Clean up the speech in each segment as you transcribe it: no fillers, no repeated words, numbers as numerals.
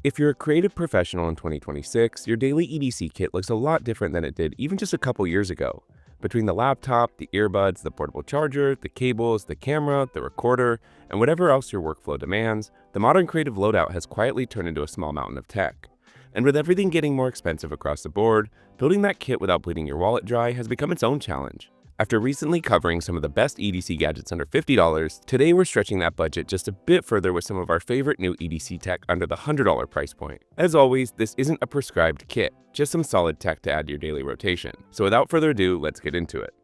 If you're a creative professional in 2026, your daily EDC kit looks a lot different than it did even just a couple years ago. Between the laptop, the earbuds, the portable charger, the cables, the camera, the recorder, and whatever else your workflow demands, the modern creative loadout has quietly turned into a small mountain of tech. And with everything getting more expensive across the board, building that kit without bleeding your wallet dry has become its own challenge. After recently covering some of the best EDC gadgets under $50, today we're stretching that budget just a bit further with some of our favorite new EDC tech under the $100 price point. As always, this isn't a prescribed kit, just some solid tech to add to your daily rotation. So without further ado, let's get into it.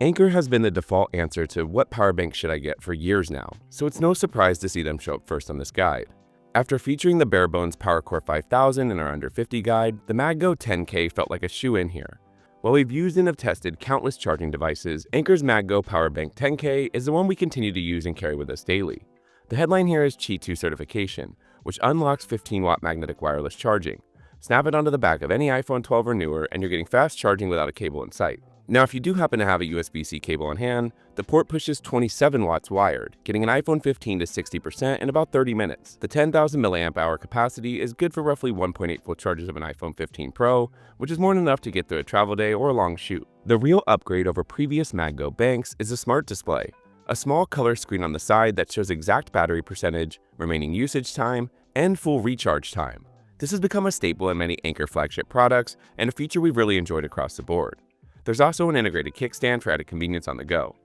Anker has been the default answer to what power bank should I get for years now, so it's no surprise to see them show up first on this guide. After featuring the bare-bones PowerCore 5000 in our under 50 guide, the MagGo 10K felt like a shoe-in here. While we've used and have tested countless charging devices, Anker's MagGo PowerBank 10K is the one we continue to use and carry with us daily. The headline here is Qi 2 certification, which unlocks 15-watt magnetic wireless charging. Snap it onto the back of any iPhone 12 or newer, and you're getting fast charging without a cable in sight. Now, if you do happen to have a USB-C cable on hand, the port pushes 27 watts wired, getting an iPhone 15 to 60% in about 30 minutes. The 10,000 mAh capacity is good for roughly 1.8 full charges of an iPhone 15 Pro, which is more than enough to get through a travel day or a long shoot. The real upgrade over previous MagGo banks is a smart display, a small color screen on the side that shows exact battery percentage, remaining usage time, and full recharge time. This has become a staple in many Anker flagship products and a feature we've really enjoyed across the board. There's also an integrated kickstand for added convenience on the go.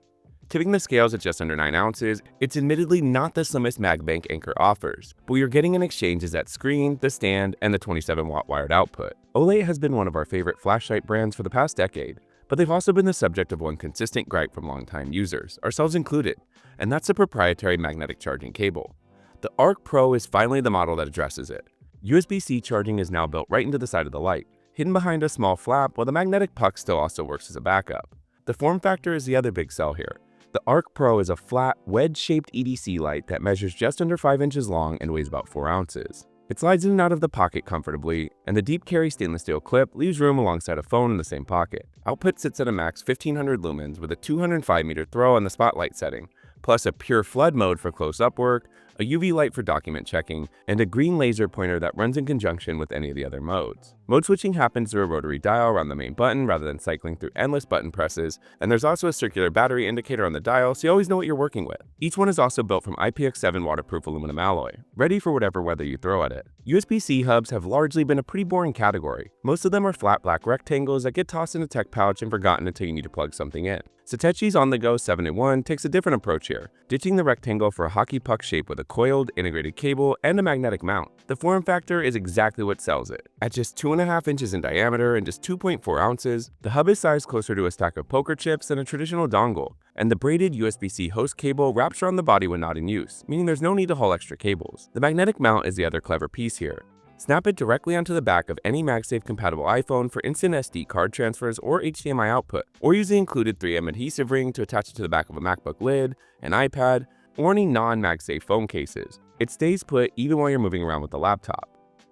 Tipping the scales at just under 9 ounces, it's admittedly not the slimmest mag bank Anker offers, but what you're getting in exchange is that screen, the stand, and the 27-watt wired output. Olight has been one of our favorite flashlight brands for the past decade, but they've also been the subject of one consistent gripe from longtime users, ourselves included, and that's the proprietary magnetic charging cable. The ArkPro is finally the model that addresses it. USB-C charging is now built right into the side of the light, hidden behind a small flap, while the magnetic puck still also works as a backup. The form factor is the other big sell here. The ArkPro is a flat, wedge-shaped EDC light that measures just under 5 inches long and weighs about 4 ounces. It slides in and out of the pocket comfortably, and the deep carry stainless steel clip leaves room alongside a phone in the same pocket. Output sits at a max 1500 lumens with a 205-meter throw on the spotlight setting, plus a pure flood mode for close-up work, a UV light for document checking, and a green laser pointer that runs in conjunction with any of the other modes. Mode switching happens through a rotary dial around the main button rather than cycling through endless button presses, and there's also a circular battery indicator on the dial so you always know what you're working with. Each one is also built from IPX7 waterproof aluminum alloy, ready for whatever weather you throw at it. USB-C hubs have largely been a pretty boring category. Most of them are flat black rectangles that get tossed in a tech pouch and forgotten until you need to plug something in. Satechi's OnTheGo 7-in-1 takes a different approach here, ditching the rectangle for a hockey puck shape with a coiled, integrated cable and a magnetic mount. The form factor is exactly what sells it. At just 2.5 inches in diameter and just 2.4 ounces, the hub is sized closer to a stack of poker chips than a traditional dongle, and the braided USB-C host cable wraps around the body when not in use, meaning there's no need to haul extra cables. The magnetic mount is the other clever piece here. Snap it directly onto the back of any MagSafe compatible iPhone for instant SD card transfers or HDMI output, or use the included 3M adhesive ring to attach it to the back of a MacBook lid, an iPad, or any non-MagSafe phone cases. It stays put even while you're moving around with the laptop.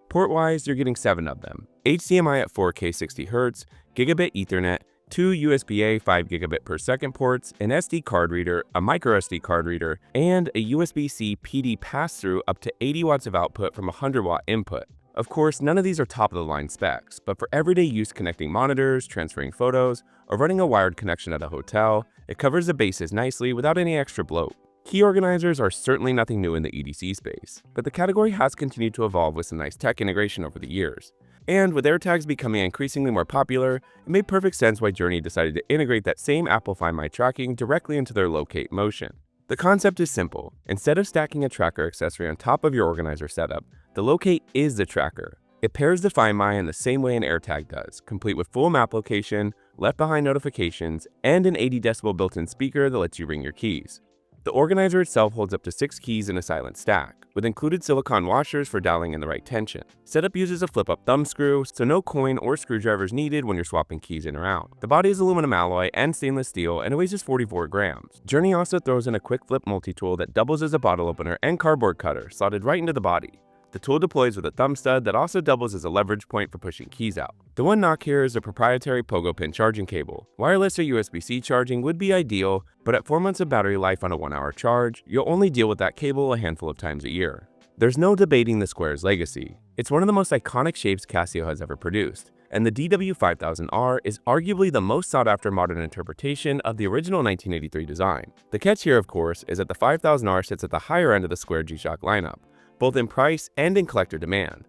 Port-wise, you're getting 7 of them: HDMI at 4K 60Hz, Gigabit Ethernet, 2 USB-A 5 gigabit per second ports, an SD card reader, a micro SD card reader, and a USB-C PD pass-through up to 80 watts of output from a 100-watt input. Of course, none of these are top-of-the-line specs, but for everyday use connecting monitors, transferring photos, or running a wired connection at a hotel, it covers the bases nicely without any extra bloat. Key organizers are certainly nothing new in the EDC space, but the category has continued to evolve with some nice tech integration over the years. And with AirTags becoming increasingly more popular, it made perfect sense why Journey decided to integrate that same Apple Find My tracking directly into their locate motion. The concept is simple. Instead of stacking a tracker accessory on top of your organizer setup, the locate is the tracker. It pairs the Find My in the same way an AirTag does, complete with full map location, left behind notifications, and an 80 decibel built-in speaker that lets you ring your keys. The organizer itself holds up to 6 keys in a silent stack, with included silicone washers for dialing in the right tension. Setup uses a flip-up thumb screw, so no coin or screwdrivers needed when you're swapping keys in or out. The body is aluminum alloy and stainless steel, and it weighs just 44 grams. Journey also throws in a quick flip multi-tool that doubles as a bottle opener and cardboard cutter, slotted right into the body. The tool deploys with a thumb stud that also doubles as a leverage point for pushing keys out. The one knock here is a proprietary pogo pin charging cable. Wireless or USB-C charging would be ideal, but at 4 months of battery life on a 1-hour charge, you'll only deal with that cable a handful of times a year. There's no debating the Square's legacy. It's one of the most iconic shapes Casio has ever produced, and the DW5000R is arguably the most sought-after modern interpretation of the original 1983 design. The catch here, of course, is that the 5000R sits at the higher end of the Square G-Shock lineup, both in price and in collector demand.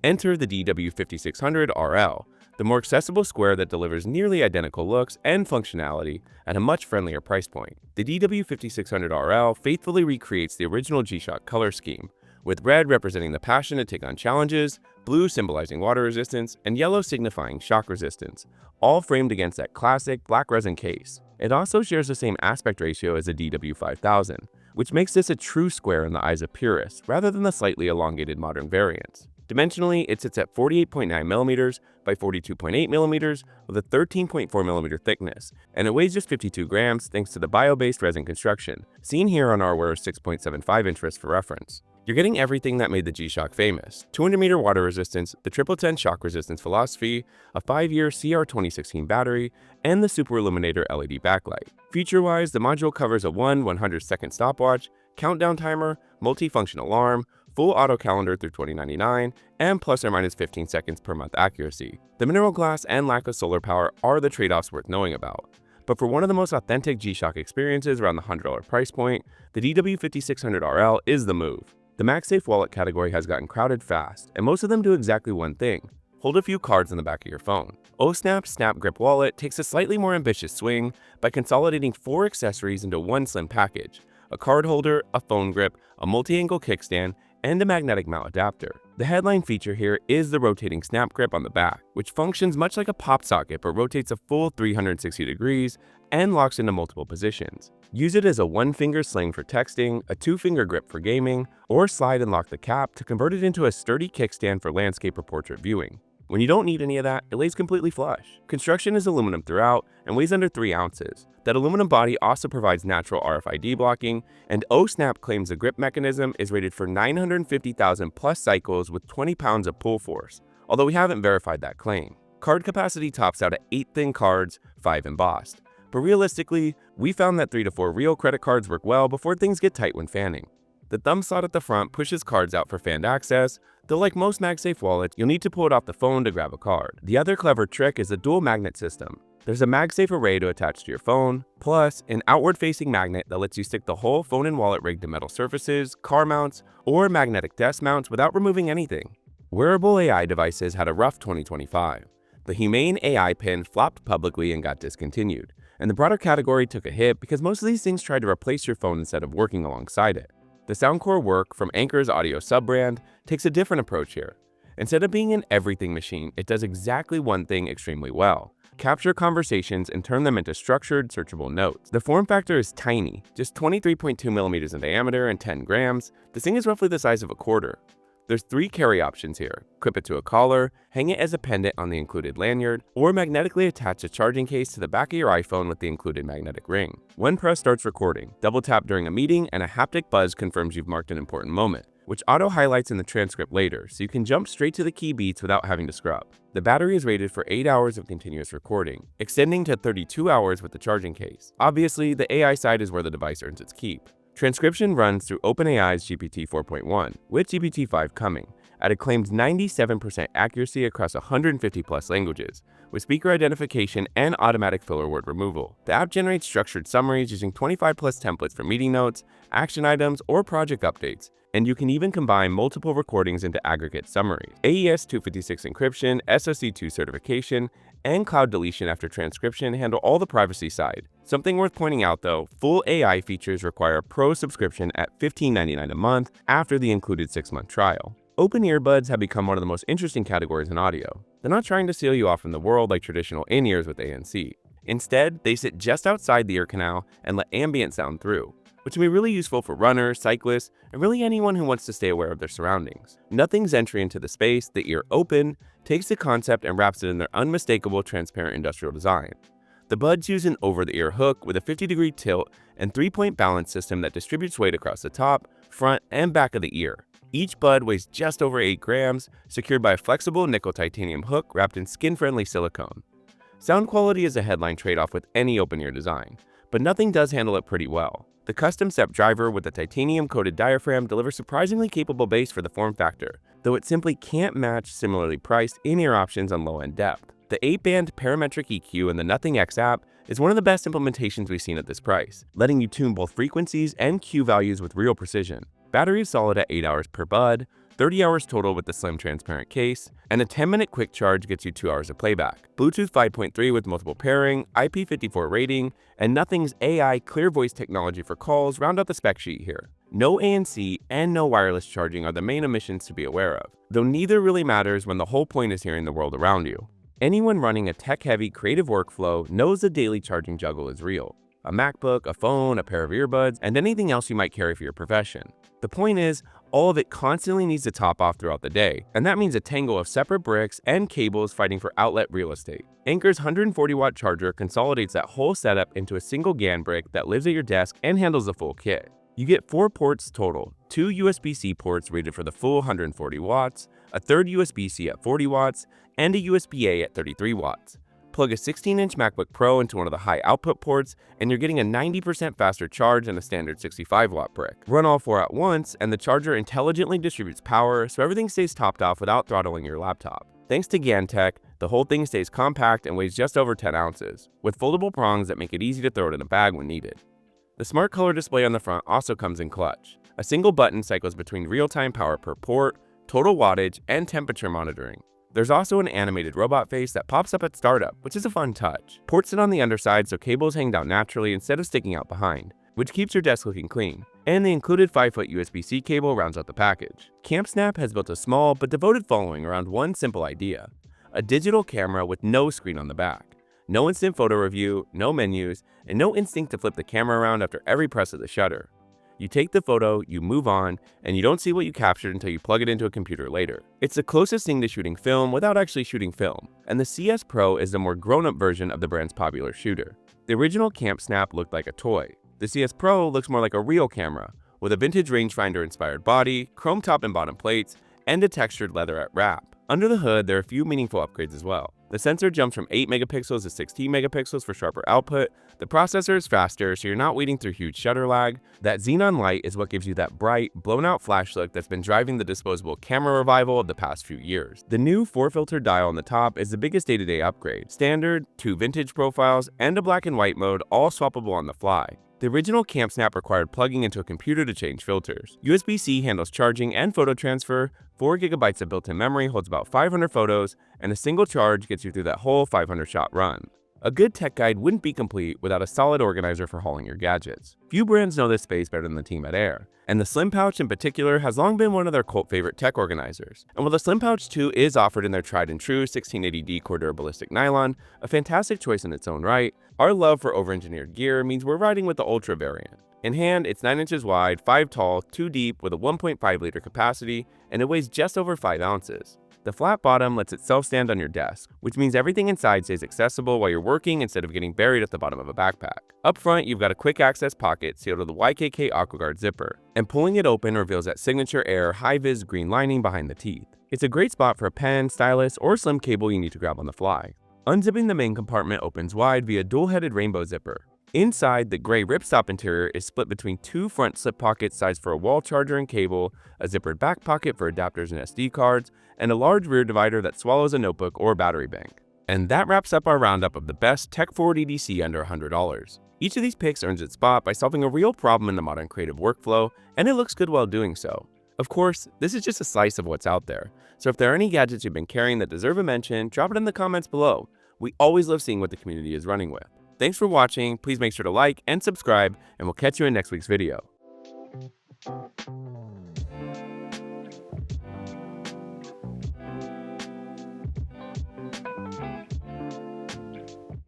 Enter the DW5600RL, the more accessible Square that delivers nearly identical looks and functionality at a much friendlier price point. The DW5600RL faithfully recreates the original G-Shock color scheme, with red representing the passion to take on challenges, blue symbolizing water resistance, and yellow signifying shock resistance, all framed against that classic black resin case. It also shares the same aspect ratio as the DW5000, which makes this a true Square in the eyes of purists, rather than the slightly elongated modern variants. Dimensionally, it sits at 48.9mm by 42.8mm with a 13.4mm thickness, and it weighs just 52 grams thanks to the bio-based resin construction, seen here on Artware's 6.75-inch wrist for reference. You're getting everything that made the G-Shock famous: 200-meter water resistance, the 1010 shock resistance philosophy, a 5-year CR 2016 battery, and the Super Illuminator LED backlight. Feature-wise, the module covers a 1/100-second stopwatch, countdown timer, multi-function alarm, full auto calendar through 2099, and plus or minus 15 seconds per month accuracy. The mineral glass and lack of solar power are the trade-offs worth knowing about. But for one of the most authentic G-Shock experiences around the $100 price point, the DW5600RL is the move. The MagSafe wallet category has gotten crowded fast, and most of them do exactly one thing: hold a few cards in the back of your phone. OhSnap's Snap Grip wallet takes a slightly more ambitious swing by consolidating 4 accessories into one slim package: a card holder, a phone grip, a multi-angle kickstand, and a magnetic mount adapter. The headline feature here is the rotating snap grip on the back, which functions much like a pop socket but rotates a full 360 degrees and locks into multiple positions. Use it as a 1-finger sling for texting, a 2-finger grip for gaming, or slide and lock the cap to convert it into a sturdy kickstand for landscape or portrait viewing. When you don't need any of that, it lays completely flush. Construction is aluminum throughout and weighs under 3 ounces. That aluminum body also provides natural RFID blocking, and OhSnap claims the grip mechanism is rated for 950,000 plus cycles with 20 pounds of pull force, although we haven't verified that claim. Card capacity tops out at 8 thin cards, 5 embossed. But realistically, we found that 3 to 4 real credit cards work well before things get tight when fanning. The thumb slot at the front pushes cards out for fanned access, though like most MagSafe wallets, you'll need to pull it off the phone to grab a card. The other clever trick is the dual magnet system. There's a MagSafe array to attach to your phone, plus an outward-facing magnet that lets you stick the whole phone and wallet rig to metal surfaces, car mounts, or magnetic desk mounts without removing anything. Wearable AI devices had a rough 2025. The Humane AI pin flopped publicly and got discontinued, and the broader category took a hit because most of these things tried to replace your phone instead of working alongside it. The Soundcore Work from Anker's audio sub-brand takes a different approach here. Instead of being an everything machine, it does exactly one thing extremely well: capture conversations and turn them into structured, searchable notes. The form factor is tiny, just 23.2mm in diameter and 10 grams. This thing is roughly the size of a quarter. There's 3 carry options here: clip it to a collar, hang it as a pendant on the included lanyard, or magnetically attach a charging case to the back of your iPhone with the included magnetic ring. One press starts recording, double tap during a meeting, and a haptic buzz confirms you've marked an important moment, which auto-highlights in the transcript later, so you can jump straight to the key beats without having to scrub. The battery is rated for 8 hours of continuous recording, extending to 32 hours with the charging case. Obviously, the AI side is where the device earns its keep. Transcription runs through OpenAI's GPT 4.1, with GPT 5 coming, at a claimed 97% accuracy across 150 plus languages, with speaker identification and automatic filler word removal. The app generates structured summaries using 25 plus templates for meeting notes, action items, or project updates, and you can even combine multiple recordings into aggregate summaries. AES 256 encryption, SOC2 certification, and cloud deletion after transcription handle all the privacy side. Something worth pointing out though, full AI features require a Pro subscription at $15.99 a month after the included 6-month trial. Open earbuds have become one of the most interesting categories in audio. They're not trying to seal you off from the world like traditional in-ears with ANC. Instead, they sit just outside the ear canal and let ambient sound through, which can be really useful for runners, cyclists, and really anyone who wants to stay aware of their surroundings. Nothing's entry into the space, the ear open, takes the concept and wraps it in their unmistakable transparent industrial design. The buds use an over-the-ear hook with a 50-degree tilt and 3-point balance system that distributes weight across the top, front, and back of the ear. Each bud weighs just over 8 grams, secured by a flexible nickel titanium hook wrapped in skin-friendly silicone. Sound quality is a headline trade-off with any open-ear design, but nothing does handle it pretty well. The custom step driver with the titanium-coated diaphragm delivers surprisingly capable bass for the form factor, though it simply can't match similarly priced in-ear options on low-end depth. The 8-band parametric EQ in the Nothing X app is one of the best implementations we've seen at this price, letting you tune both frequencies and Q values with real precision. Battery is solid at 8 hours per bud, 30 hours total with the slim transparent case, and a 10-minute quick charge gets you 2 hours of playback. Bluetooth 5.3 with multiple pairing, IP54 rating, and Nothing's AI clear voice technology for calls round out the spec sheet here. No ANC and no wireless charging are the main omissions to be aware of, though neither really matters when the whole point is hearing the world around you. Anyone running a tech-heavy creative workflow knows the daily charging juggle is real. A MacBook, a phone, a pair of earbuds, and anything else you might carry for your profession. The point is, all of it constantly needs to top off throughout the day, and that means a tangle of separate bricks and cables fighting for outlet real estate. Anker's 140-watt charger consolidates that whole setup into a single GAN brick that lives at your desk and handles the full kit. You get 4 ports total, 2 USB-C ports rated for the full 140 watts, a third USB-C at 40 watts, and a USB-A at 33 watts. Plug a 16-inch MacBook Pro into one of the high output ports, and you're getting a 90% faster charge than a standard 65-watt brick. Run all 4 at once, and the charger intelligently distributes power so everything stays topped off without throttling your laptop. Thanks to GAN tech, the whole thing stays compact and weighs just over 10 ounces, with foldable prongs that make it easy to throw it in a bag when needed. The smart color display on the front also comes in clutch. A single button cycles between real-time power per port, total wattage, and temperature monitoring. There's also an animated robot face that pops up at startup, which is a fun touch. Ports sit on the underside so cables hang down naturally instead of sticking out behind, which keeps your desk looking clean. And the included 5-foot USB-C cable rounds out the package. CampSnap has built a small but devoted following around one simple idea: a digital camera with no screen on the back. No instant photo review, no menus, and no instinct to flip the camera around after every press of the shutter. You take the photo, you move on, and you don't see what you captured until you plug it into a computer later. It's the closest thing to shooting film without actually shooting film, and the CS Pro is the more grown-up version of the brand's popular shooter. The original CampSnap looked like a toy. The CS Pro looks more like a real camera, with a vintage rangefinder-inspired body, chrome top and bottom plates, and a textured leatherette wrap. Under the hood, there are a few meaningful upgrades as well. The sensor jumps from 8 megapixels to 16 megapixels for sharper output. The processor is faster, so you're not wading through huge shutter lag. That xenon light is what gives you that bright, blown-out flash look that's been driving the disposable camera revival of the past few years. The new 4-filter dial on the top is the biggest day-to-day upgrade. Standard, 2 vintage profiles, and a black and white mode, all swappable on the fly. The original CampSnap required plugging into a computer to change filters. USB-C handles charging and photo transfer, 4 GB of built-in memory holds about 500 photos, and a single charge gets you through that whole 500-shot run. A good tech guide wouldn't be complete without a solid organizer for hauling your gadgets. Few brands know this space better than the team at Air, and the Slim Pouch in particular has long been one of their cult favorite tech organizers. And while the Slim Pouch 2 is offered in their tried and true 1680D Cordura ballistic nylon, a fantastic choice in its own right, our love for over-engineered gear means we're riding with the Ultra variant. In hand, it's 9 inches wide, 5 tall, 2 deep with a 1.5-liter capacity, and it weighs just over 5 ounces. The flat bottom lets it self-stand on your desk, which means everything inside stays accessible while you're working instead of getting buried at the bottom of a backpack. Up front, you've got a quick access pocket sealed with a YKK AquaGuard zipper, and pulling it open reveals that signature Air high-vis green lining behind the teeth. It's a great spot for a pen, stylus, or slim cable you need to grab on the fly. Unzipping the main compartment opens wide via dual-headed rainbow zipper. Inside, the gray ripstop interior is split between 2 front slip pockets sized for a wall charger and cable, a zippered back pocket for adapters and SD cards, and a large rear divider that swallows a notebook or battery bank. And that wraps up our roundup of the best tech-forward EDC under $100. Each of these picks earns its spot by solving a real problem in the modern creative workflow, and it looks good while doing so. Of course, this is just a slice of what's out there, so if there are any gadgets you've been carrying that deserve a mention, drop it in the comments below. We always love seeing what the community is running with. Thanks for watching, please make sure to like and subscribe, and we'll catch you in next week's video.